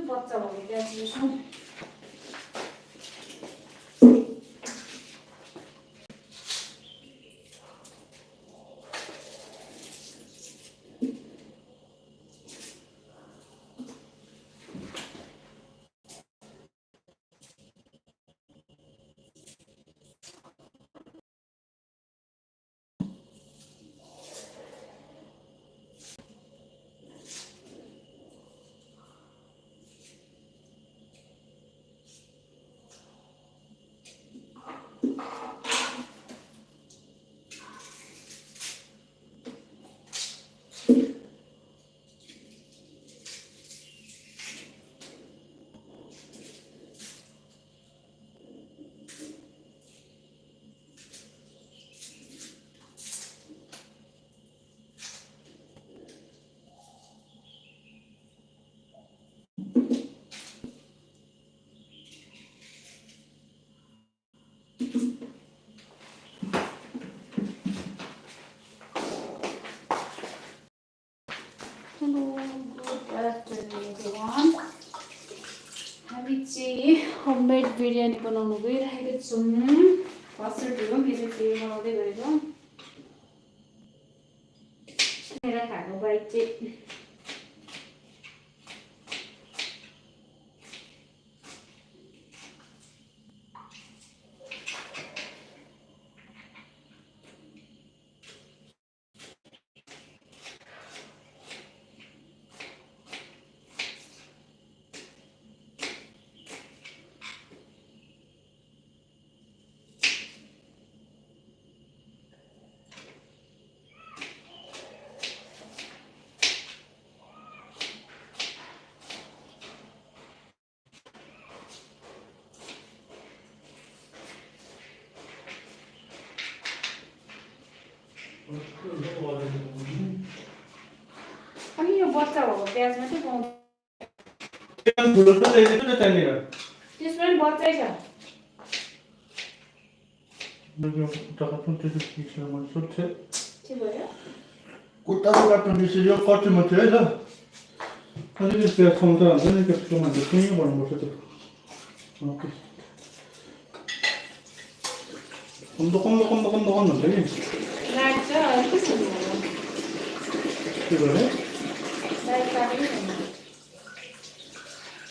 बच्चा भयो gas Hello, good afternoon everyone. हामी चाहिँ होममेड बिरयानी बनाउनु गइरहेको छौँ। फर्स्ट हो मेरो चाहिँ बनाउँदै गएको। मेरो खाएको बाइक चाहिँ अनि यो बच्चा भएको प्याज मात्रै पाउँछ। त्यसमा पनि बच्चै छ। के भयो? कुट्टाको काट्नु बिर्सियो कच्चोमा थियो है ल। अलिकति प्याज खाउँछ भन्छ नि त्यसको मान्छे कुनै भन्नुपर्छ त्यो। कम्दो भन्छ कि लाग्छ कस्तो भयो? के भयो? लाइट काट्नु नि।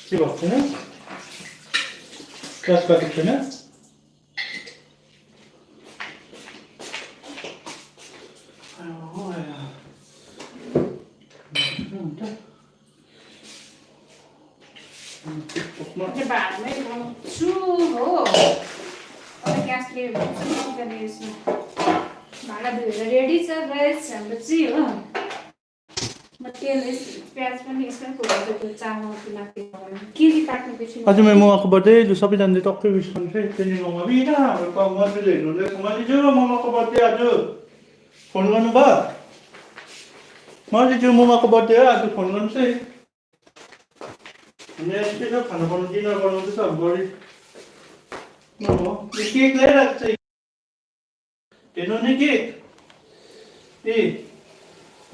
के भएको छैन? प्याज काटेको छैन? त्यो भातमै बनाउँछु हो। अब ग्यासले यसमा भाँडा धोएर रेडी छ गाइस हाम्रो चाहिँ हो। म तेल प्याज पनि यसमै खोलेको त्यो चामलको लागि के काट्नु बिर्सिनु। आज मेरो ममाको बर्थडे जो सबैजनाले टक्कै विस गर्नु चाहिँ त्यही ममा बिना हाम्रो मजुले हेर्नुहुँदै मैले ममाको बर्थडे आज फोन गर्नुभयो। मैले जो ममाको बर्थडे हो आज फोन गर्नुहोस् है। मेरो स्पेसल खाना बनाउनु डिनर बनाउँदैछ बडी केक ल्याइरहेको छ हेर्नु नि केक ए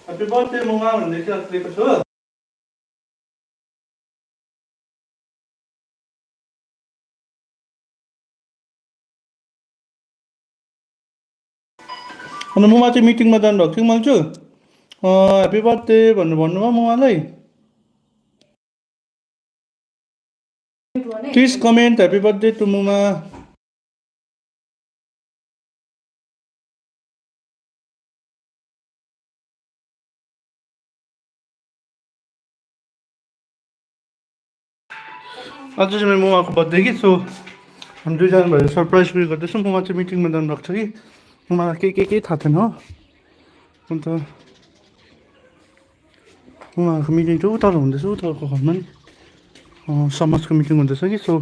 ह्याप्पी बर्थडे ममा भन्दै दिएको छु। अनि ममा चाहिँ मिटिङमा जानुभएको थियो मैले छु ह्याप्पी बर्थडे भन्नुभयो ममालाई। Please comment happy birthday to mama. आज चाहिँ मेरो ममाको बर्थडे कि सो हामी दुईजना भएर सरप्राइज उयो गर्दैछौँ। ममा चाहिँ मिटिङमा जानुभएको छ कि मलाई केही थाहा छैन हो। अन्त उहाँहरूको मिटिङ चाहिँ उता हुँदैछ उताको घरमा नि समाजको मिटिङ हुँदैछ कि सो